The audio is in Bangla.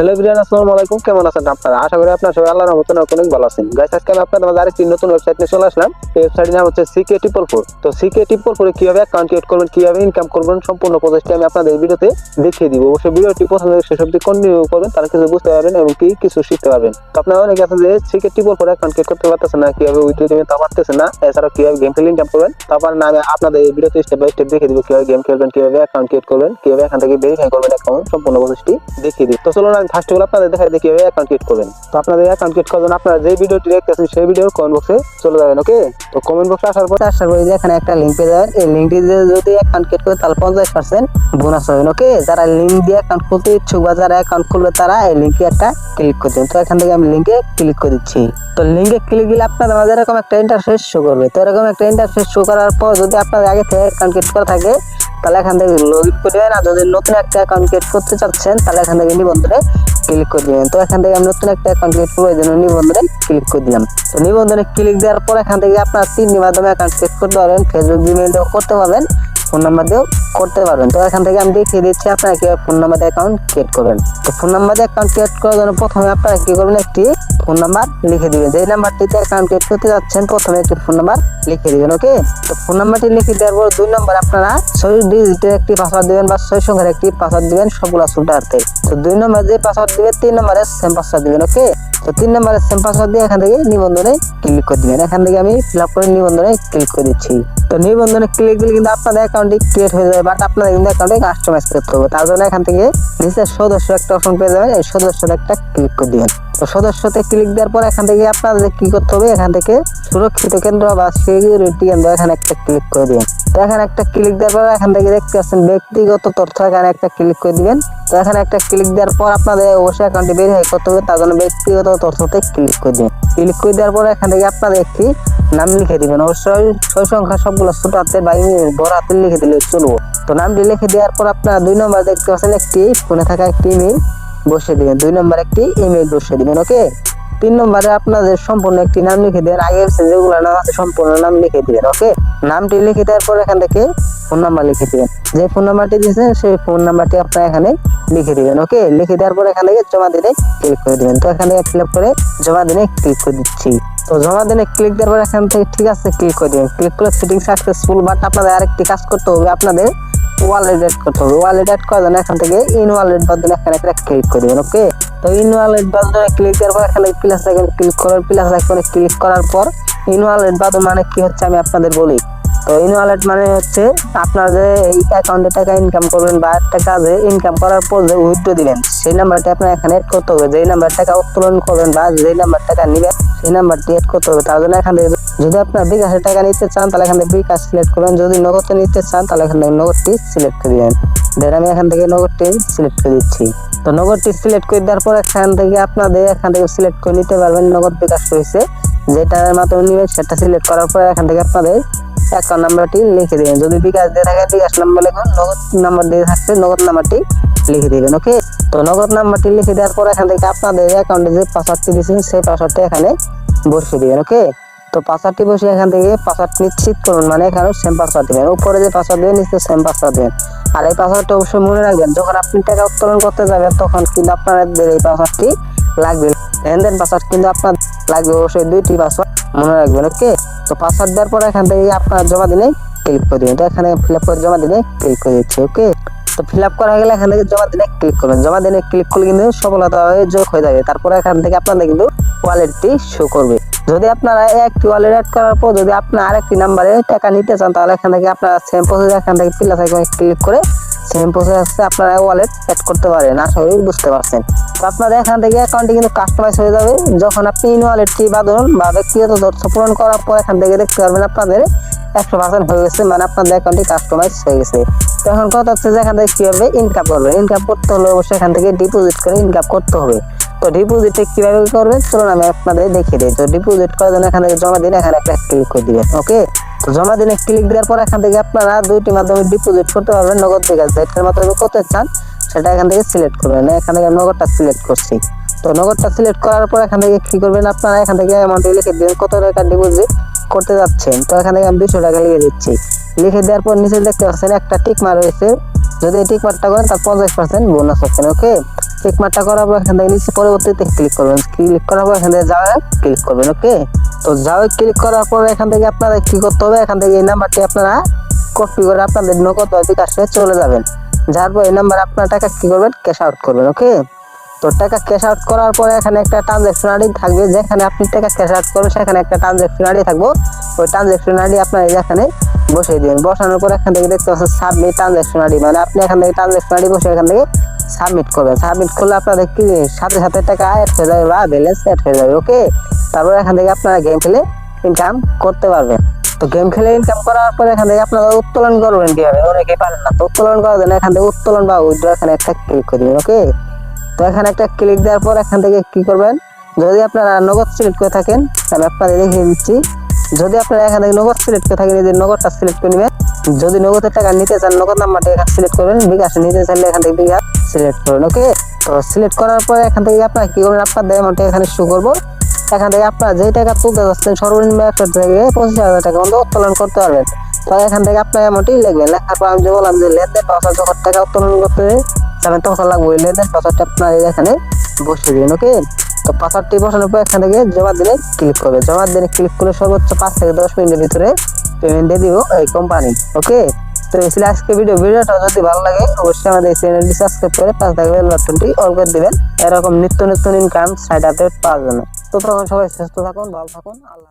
হ্যালো এভরিওয়ান, আসসালামু আলাইকুম। কেমন আছেন আপনারা? আশা করি আপনারা সবাই আল্লাহর রহমতে অনেক ভালো আছেন। গাইস, আজকে আমি আপনাদের মাঝে আরেকটি নতুন ওয়েবসাইট নিয়ে চলে আসলাম। এই ওয়েবসাইটের নাম হচ্ছে CK444। তো CK444 কিভাবে অ্যাকাউন্ট ক্রিয়েট করবেন, কিভাবে ইনকাম করবেন, সম্পূর্ণ প্রসেসটি আমি আপনাদের এই ভিডিওতে দেখিয়ে দিব। অবশ্যই ভিডিওটি প্রথম থেকে শেষ অবধি কন্টিনিউ করবেন, তাহলে কিছু বুঝতে পারবেন এবং কিছু শিখতে পারবেন। তো আপনারা অনেকে আছেন যে CK444 অ্যাকাউন্ট ক্রিয়েট করতে পারতেছেন না, কিভাবে উইথড্র দিবেন তা পারতেছেন না, এছাড়াও কিভাবে গেম খেলে ইনকাম করবেন তারপর আমি আপনাদের এই ভিডিওতে স্টেপ বাই স্টেপ দেখিয়ে দিব কিভাবে গেম খেলবেন, কিভাবে অ্যাকাউন্ট ক্রিয়েট করবেন, কিভাবে এখান থেকে ভেরিফাই করবেন অ্যাকাউন্ট, সম্পূর্ণ প্রসেসটি দেখিয়ে দিব। তো চলুন আমি ফার্স্ট অফ অল আপনাদের দেখাই দিই কিভাবে অ্যাকাউন্ট ক্রিয়েট করবেন। তো আপনাদের অ্যাকাউন্ট ক্রিয়েট করার জন্য আপনারা যে ভিডিওটি দেখতেছেন সেই ভিডিওর কমেন্ট বক্সে চলে যাবেন। ওকে, তো কমেন্ট বক্সে আসার পরে এখানে একটা লিংক পেয়ে যাবেন। এই লিংকটি যদি অ্যাকাউন্ট ক্রিয়েট করে তাহলে 50% বোনাস পাবেন। ওকে, যারা লিংক দিয়ে অ্যাকাউন্ট খুলতে ইচ্ছুক বা যারা অ্যাকাউন্ট খুলবে তারা এই লিংকে একটা ক্লিক করে দেবেন। তো এখান থেকে আমি লিংকে ক্লিক করে দিচ্ছি। তো লিংকে ক্লিক দিলে আপনাদের মাঝে এরকম একটা ইন্টারফেস শো করবে। তো এরকম একটা ইন্টারফেস শো করার পর যদি আপনাদের আগে থেকে অ্যাকাউন্ট ক্রিয়েট করা থাকে তাহলে এখান থেকে লগ ইন করে দেবেন। আর যদি নতুন একটা অ্যাকাউন্ট ক্রিয়েট করতে চাচ্ছেন তাহলে এখান থেকে নিবন্ধনে ক্লিক করে দিবেন। তো এখান থেকে আমি নতুন একটা অ্যাকাউন্ট ক্রিয়েট করবো, এই জন্য নিবন্ধনে ক্লিক করে দিলাম। তো নিবন্ধনে ক্লিক দেওয়ার পর এখান থেকে আপনার তিনটির মাধ্যমে অ্যাকাউন্ট ক্রিয়েট করতে পারবেন। ফেসবুক, জিমেইল দিয়েও করতে পারবেন, ফোন নাম্বার দিয়েও করতে পারবেন। তো এখান থেকে আমি দেখিয়ে দিচ্ছি আপনারা কিভাবে ফোন নাম্বার দিয়ে অ্যাকাউন্ট ক্রিয়েট করবেন। তো ফোন নাম্বার দিয়ে অ্যাকাউন্ট ক্রিয়েট করার জন্য প্রথমে আপনারা কি করবেন, একটি ফোন নাম্বার লিখে দিবেন। যে নাম্বারটিতে অ্যাকাউন্ট ক্রিয়েট করতে যাচ্ছেন প্রথমে একটি ফোন নাম্বার লিখে দিবেন। ওকে, তো ফোন নাম্বারটি লিখে দেওয়ার পর 2 নম্বর আপনারা 6 ডিজিটের একটি পাসওয়ার্ড দিবেন বা 6 সংখ্যার একটি পাসওয়ার্ড দিবেন, সবগুলা ছোটাতে। তো 2 নম্বর যে পাসওয়ার্ড দিবেন 3 নম্বরে সেম পাসওয়ার্ড দিবেন। ওকে, তো 3 নম্বরে সেম পাসওয়ার্ড দিয়ে এখান থেকে নিবন্ধনে ক্লিক করে দিবেন। এখান থেকে আমি ফিল আপ করে নিবন্ধনে ক্লিক করে দিচ্ছি। তো নিবন্ধনে ক্লিক দিলে কিন্তু আপনাদের অ্যাকাউন্টটি ক্রিয়েট হয়ে যাবে, বাট আপনাদের কিন্তু অ্যাকাউন্টে কাস্টমাইজ করতে হবে। তার জন্য এখান থেকে নিচে সদস্য একটা অপশন পেয়ে যাবেন, এই সদস্যতে একটা ক্লিক করে দিবেন। তো সদস্যতে ক্লিক দেওয়ার পর এখান থেকে আপনাদের কি করতে হবে, এখান থেকে সুরক্ষিত কেন্দ্র বা সিকিউরিটি কেন্দ্র এখানে একটা ক্লিক করে দিবেন। তো এখানে একটা ক্লিক দেওয়ার পর এখান থেকে দেখতে পাচ্ছেন ব্যক্তিগত তথ্য, এখানে একটা ক্লিক করে দিবেন। তো এখানে একটা ক্লিক দেওয়ার পর আপনাদের অবশ্যই অ্যাকাউন্টটি ভেরিফাই করতে হবে, তার জন্য ব্যক্তিগত তথ্যতে ক্লিক করে দিবেন। ক্লিক করে দেওয়ার পর এখান থেকে আপনাদের একটি নাম লিখে দিবেন। অবশ্যই 6 সংখ্যা সবগুলো ছোট হাতে বা বড় হাতে লিখে দিলে চলবো। তো নামটি লিখে দেওয়ার পর আপনারা 2 নম্বর দেখতে পাচ্ছেন একটি ফোনে থাকা একটি ইমেল বসিয়ে দিবেন। 2 নম্বর একটি ইমেল বসিয়ে দিবেন। ওকে, 3 নম্বরে আপনাদের সম্পূর্ণ একটি নাম লিখে দেবেন। আগের যেগুলো নাম আছে সম্পূর্ণ নাম লিখে দিবেন। ওকে, নামটি লিখে দেওয়ার পর এখান থেকে ফোন নাম্বার লিখে দিবেন। যে ফোন নাম্বারটি দিয়েছেন সেই ফোন নাম্বারটি আপনারা এখানে লিখে দিবেন। ওকে, লিখে দেওয়ার পর এখান থেকে জমা দিনে ক্লিক করে দিবেন। তো এখান থেকে ফিল আপ করে জমা দিনে ক্লিক করে দিচ্ছি। তো জমা দিনে ক্লিক দেওয়ার পর এখান থেকে ঠিক আছে ক্লিক করে দিবেন। ক্লিক করে সেটিং সাকসেসফুল, বাট আপনাদের আরেকটি কাজ করতে হবে, আপনাদের ওয়ালেট অ্যাড করতে হবে। ওয়ালেট অ্যাড করার জন্য এখান থেকে ইন ওয়ালেট বাটনে এখানে একটা ক্লিক করে দিবেন। ওকে, তো ইন ওয়ালেট বাটনে ক্লিক দেওয়ার পর এখানে প্লাস আইকনে ক্লিক করবেন। প্লাস আইকনে ক্লিক করার পর ইন ওয়ালেট বাটন মানে কি হচ্ছে আমি আপনাদের বলি। তো ইন ওয়ালেট মানে হচ্ছে আপনার যে এই অ্যাকাউন্টে টাকা ইনকাম করবেন বা একটা কাজে ইনকাম করার পর যে উইথড্র দিবেন সেই নাম্বারটি আপনার এখানে অ্যাড করতে হবে। যেই নাম্বার টাকা উত্তোলন করবেন বা যেই নাম্বার টাকা নেবেন সেই নাম্বারটি অ্যাড করতে হবে। তার জন্য এখান থেকে যদি আপনার বিকাশে টাকা নিতে চান তাহলে এখান থেকে বিকাশ সিলেক্ট করবেন, যদি নগদে নিতে চান তাহলে এখান থেকে নগদটি সিলেক্ট করে দিবেন। দেন আমি এখান থেকে নগদটি সিলেক্ট করে দিচ্ছি। তো নগদটি সিলেক্ট করে দেওয়ার পর এখান থেকে আপনাদের এখান থেকে সিলেক্ট করে নিতে পারবেন নগদ বিকাশ রয়েছে, যেটার মাধ্যমে নেবেন সেটা সিলেক্ট করার পর এখান থেকে আপনাদের অ্যাকাউন্ট নাম্বারটি লিখে দিবেন। যদি বিকাশ দিয়ে থাকে বিকাশ নাম্বার লিখুন, নগদ নাম্বার দিয়ে থাকলে নগদ নাম্বারটি লিখে দিবেন। ওকে, তো নগদ নাম্বারটি লিখে দেওয়ার পর এখান থেকে আপনাদের অ্যাকাউন্টে যে পাসওয়ার্ডটি দিয়েছেন সেই পাসওয়ার্ডটি এখানে বসিয়ে দিবেন। ওকে, তো পাসওয়ার্ডটি বসে এখান থেকে পাসওয়ার্ড নিশ্চিত করুন, মানে এখানে সেম পাসওয়ার্ড দিবেন। উপরে যে পাসওয়ার্ড দিবেন নিচে সেম পাসওয়ার্ড দিবেন। আর এই পাসওয়ার্ডটা অবশ্যই মনে রাখবেন, যখন আপনি টাকা উত্তোলন করতে যাবেন তখন কিন্তু আপনাদের এই পাসওয়ার্ডটি লাগবে। দেন পাসওয়ার্ড কিন্তু আপনার লাগবে অবশ্যই 2টি পাসওয়ার্ড মনে রাখবেন। ওকে, তো পাসওয়ার্ড দেওয়ার পর এখান থেকে আপনার জমা দিনে ক্লিক করে দিবেন। তো এখানে ফিল আপ করে জমা দিনে ক্লিক করে দিচ্ছি। ওকে, তো ফিল আপ করা গেলে এখান থেকে জমা দিনে ক্লিক করবেন। জমা দিনে ক্লিক করলে কিন্তু সফলতা হয়ে যোগ হয়ে যাবে। তারপরে এখান থেকে আপনাদের কিন্তু ওয়ালেটটি শো করবে। যদি আপনারা একটি ওয়ালেট অ্যাড করার পর যদি আপনার আরেকটি নাম্বারে টাকা নিতে চান তাহলে এখান থেকে আপনারা সেম প্রসেস এখান থেকে প্লাস আইকনে ক্লিক করে সেম প্রসেসে আপনারা ওয়ালেট অ্যাড করতে পারেন। আশা করি বুঝতে পারছেন। তো আপনাদের এখান থেকে অ্যাকাউন্টটি কিন্তু কাস্টমাইজ হয়ে যাবে যখন আপনি ইন ওয়ালেটটি বাঁধুন বা ব্যক্তিগত তথ্য পূরণ করার পর এখান থেকে দেখতে পারবেন আপনাদের 100% হয়ে গেছে, মানে আপনাদের অ্যাকাউন্টটি কাস্টমাইজ হয়ে গেছে। তো এখন কথা হচ্ছে যে এখান থেকে কিভাবে ইনকাম করবেন। ইনকাম করতে হলে অবশ্যই এখান থেকে ডিপোজিট করে ইনকাম করতে হবে। তো ডিপোজিটে কিভাবে করবেন চলুন আমি আপনাদের দেখিয়ে দিই। তো ডিপোজিট করার জন্য এখান থেকে জমা দিন এখানে একটা ক্লিক করে দিবেন। ওকে, তো জমা দিনে ক্লিক দেওয়ার পর এখান থেকে আপনারা 2টি মাধ্যমে ডিপোজিট করতে পারবেন। নগদ বিকাশ, যেটার মাধ্যমে করতে চান সেটা এখান থেকে সিলেক্ট করবেন। এখান থেকে নগদটা সিলেক্ট করছি। তো নগদটা সিলেক্ট করার পর এখান থেকে কি করবেন, আপনারা এখান থেকে অ্যামাউন্ট লিখে দিবেন কত টাকা ডিপোজিট করতে যাচ্ছেন। তো এখান থেকে আমি 200 টাকা লিখে দিচ্ছি। লিখে দেওয়ার পর নিচে দেখতে পাচ্ছেন একটা টিক মার রয়েছে, যদি এই টিক মারটা করেন তার 50% বোনাস পাচ্ছেন। ওকে, চেক মার্কটা করার পর এখান থেকে নিচে পরবর্তীতে ক্লিক করবেন, ক্লিক করার পর এখান থেকে যাওয়ার ক্লিক করবেন। ওকে, তো যাওয়ার ক্লিক করার পর এখান থেকে আপনারা কি করতে হবে, এখান থেকে এই নাম্বারটি আপনারা কপি করে আপনাদের নগদ বিকাশে চলে যাবেন। যার পর এই নাম্বারে আপনার টাকা কি করবেন, ক্যাশ আউট করবেন। ওকে, তো টাকা ক্যাশ আউট করার পরে এখানে একটা ট্রানজাকশন আইডি থাকবে, যেখানে আপনি টাকা ক্যাশ আউট করবেন সেখানে একটা ট্রানজাকশন আইডি থাকবে। ওই ট্রানজাকশন আইডি আপনার এখানে বসিয়ে দিবেন। বসানোর পর এখান থেকে দেখতে পাচ্ছেন সাবমিট ট্রানজাকশন আইডি, মানে আপনি এখান থেকে ট্রানজাকশন আইডি বসে এখান থেকে সাবমিট করবেন। সাবমিট করলে আপনাদের কি সাথে সাথে টাকা অ্যাড হয়ে যাবে বা ব্যালেন্স অ্যাড হয়ে যাবে। ওকে, তারপর এখান থেকে আপনারা গেম খেলে ইনকাম করতে পারবেন। তো গেম খেলে ইনকাম করার পরে এখান থেকে আপনারা উত্তোলন করবেন কিভাবে, অনেকেই পারেন না। তো উত্তোলন করার জন্য এখান থেকে উত্তোলন বা উইথড্র এখানে একটা ক্লিক করে দিবেন। ওকে, তো এখানে একটা ক্লিক দেওয়ার পর এখান থেকে কি করবেন, যদি আপনারা নগদ সিলেক্ট করে থাকেন আমি আপনাদের দেখিয়ে দিচ্ছি। যদি আপনারা এখান থেকে নগদ সিলেক্ট করে থাকেন, এই নগদটা সিলেক্ট করে নেবেন। যদি নগদের টাকা নিতে চান নগদ নাম্বারটা এখানে সিলেক্ট করবেন, বিকাশে নিতে চাইলে এখান থেকে বিকাশ সিলেক্ট করবেন। ওকে, তো সিলেক্ট করার পরে এখান থেকে আপনারা কি করবেন, আপনাদের অ্যামাউন্টটা এখানে শো করবো। এখান থেকে আপনারা যে টাকা তুলতে যাচ্ছেন সর্বনিম্ন 1 থেকে 25,000 টাকা পর্যন্ত উত্তোলন করতে পারবেন। তো এখান থেকে আপনার অ্যামাউন্টই লিখবেন। লেখার পর আমি যে বললাম যে লেনদেন পাসওয়ার্ড যখন টাকা উত্তোলন করতে যাবেন তখন লাগবে ওই লেনদেন পাসওয়ার্ডটা আপনার এখানে বসিয়ে দিন। ওকে, তো পাসওয়ার্ডটি বসানোর পর এখান থেকে জমা দিনে ক্লিক করবে। জমা দিনে ক্লিক করলে সর্বোচ্চ 5 থেকে 10 মিনিটের ভিতরে পেমেন্ট দিয়ে দিব এই কোম্পানি। ওকে, তো এই ছিল আজকে ভিডিওটা যদি ভালো লাগে অবশ্যই আমাদের চ্যানেলটি সাবস্ক্রাইব করে পাশে থাকা বেল বাটনটি অল করে দিবেন এরকম নিত্য নতুন ইনকাম সাইড আপডেট পাওয়ার জন্য। তো তখন সবাই সুস্থ থাকুন, ভালো থাকুন, আল্লাহ।